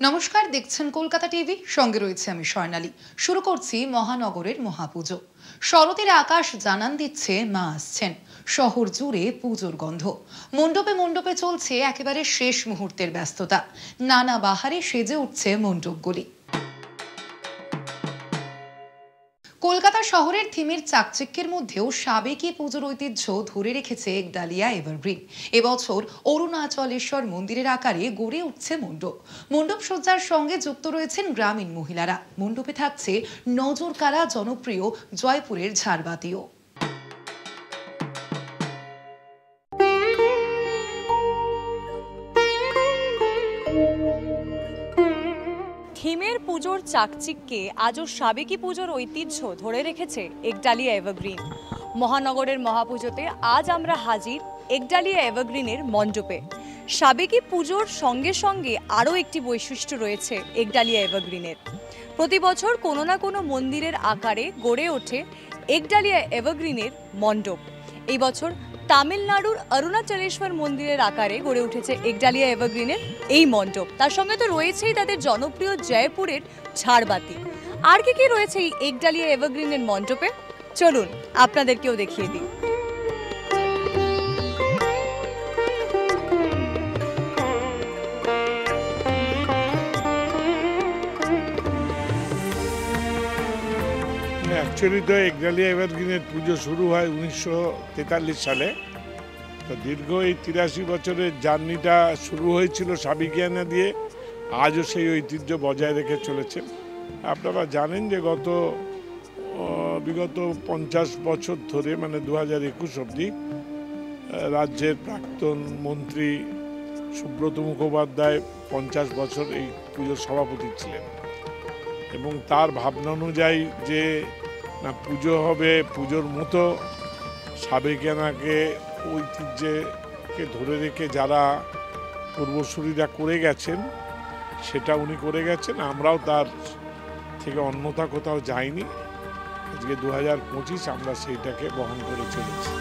নমস্কার, দেখছেন কলকাতা টিভি। সঙ্গে রয়েছে আমি স্বর্ণালী। শুরু করছি মহানগরের মহাপুজো। শরতের আকাশ জানান দিচ্ছে মা আসছেন। শহর জুড়ে পুজোর গন্ধ। মণ্ডপে মণ্ডপে চলছে একেবারে শেষ মুহূর্তের ব্যস্ততা। নানা বাহারে সেজে উঠছে মণ্ডপগুলি। কলকাতা শহরের থিমের চাকচিক্যের মধ্যেও সাবেকি পুজোর ঐতিহ্য ধরে রেখেছে একডালিয়া এভারগ্রিন। এবছর অরুণাচলেশ্বর মন্দিরের আকারে গড়ে উঠছে মণ্ডপ। মণ্ডপ সজ্জার সঙ্গে যুক্ত রয়েছেন গ্রামীণ মহিলারা। মণ্ডপে থাকছে নজর কাড়া জনপ্রিয় জয়পুরের ঝাড়বাতিও। থিমের পুজোর চাকচিক্যে আজও সাবেকি পুজোর ঐতিহ্য ধরে রেখেছে একডালিয়া এভারগ্রিন। মহানগরের মহাপুজোতে আজ আমরা হাজির একডালিয়া এভারগ্রিনের মণ্ডপে। সাবেকি পুজোর সঙ্গে সঙ্গে আরও একটি বৈশিষ্ট্য রয়েছে একডালিয়া এভারগ্রিনের। প্রতি বছর কোনো না কোনো মন্দিরের আকারে গড়ে ওঠে একডালিয়া এভারগ্রিনের মণ্ডপ। এই বছর তামিলনাড়ুর অরুণাচলেশ্বর মন্দিরের আকারে গড়ে উঠেছে একডালিয়া এভারগ্রিনের এই মণ্ডপ। তার সঙ্গে তো রয়েছেই তাদের জনপ্রিয় জয়পুরের ঝাড়বাতি। আর কি রয়েছে এই একডালিয়া এভারগ্রিনের মণ্ডপে, চলুন আপনাদেরকেও দেখিয়ে দিই। অ্যাকচুয়ালি তো একডালিয়া এভারগ্রিনের পুজো শুরু হয় 1943 সালে। তো দীর্ঘ এই 83 বছরের জার্নিটা শুরু হয়েছিল সাবেকিয়ানা দিয়ে। আজও সেই ঐতিহ্য বজায় রেখে চলেছে। আপনারা জানেন যে বিগত 50 বছর ধরে, মানে 2021 অবধি, রাজ্যের প্রাক্তন মন্ত্রী সুব্রত মুখোপাধ্যায় 50 বছর এই পুজোর সভাপতি ছিলেন এবং তার ভাবনা অনুযায়ী যে না পুজো হবে, পুজোর মতো সাবেকিয়ানাকে ঐতিহ্যকে ধরে রেখে যারা পূর্বসূরীরা করে গেছেন সেটা উনি করে গেছেন। আমরাও তার থেকে অন্যথা কোথাও যাইনি। আজকে 2025 আমরা সেইটাকে বহন করে চলেছি।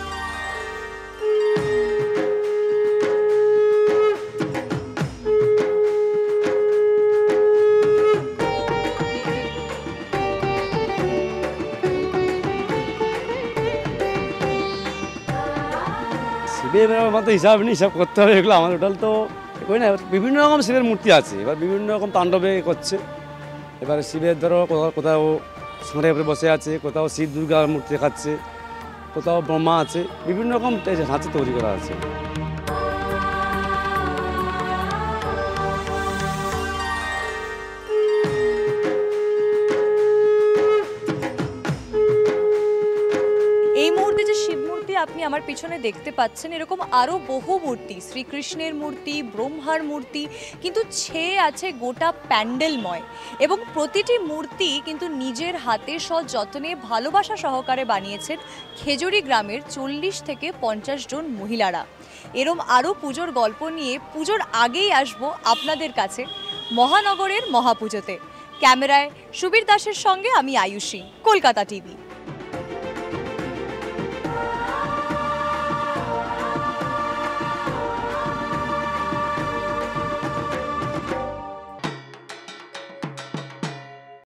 শিবের মতো হিসাব নিয়ে হিসাব করতে হবে, এগুলো আমাদের টোটাল তো করি না। বিভিন্ন রকম শিবের মূর্তি আছে, এবার বিভিন্ন রকম তাণ্ডবে করছে। এবারে শিবের ধরো কোথাও সিংহের উপরে বসে আছে, কোথাও শিব দুর্গার মূর্তি দেখাচ্ছে, কোথাও ব্রহ্মা আছে, বিভিন্ন রকম ধাঁচে তৈরি করা আছে। আপনি আমার পিছনে দেখতে পাচ্ছেন এরকম আরো বহু মূর্তি, শ্রীকৃষ্ণের মূর্তি, ব্রহ্মার মূর্তি, কিন্তু ছেয়ে আছে গোটা প্যান্ডেলময়। এবং প্রতিটি মূর্তি কিন্তু নিজের হাতে সযত্নে ভালোবাসা সহকারে বানিয়েছেন খেজুরি গ্রামের 40 থেকে 50 জন মহিলারা। এরম আরো পুজোর গল্প নিয়ে পুজোর আগেই আসবো আপনাদের কাছে মহানগরের মহাপুজোতে। ক্যামেরায় সুবীর দাসের সঙ্গে আমি আয়ুষী, কলকাতা টিভি।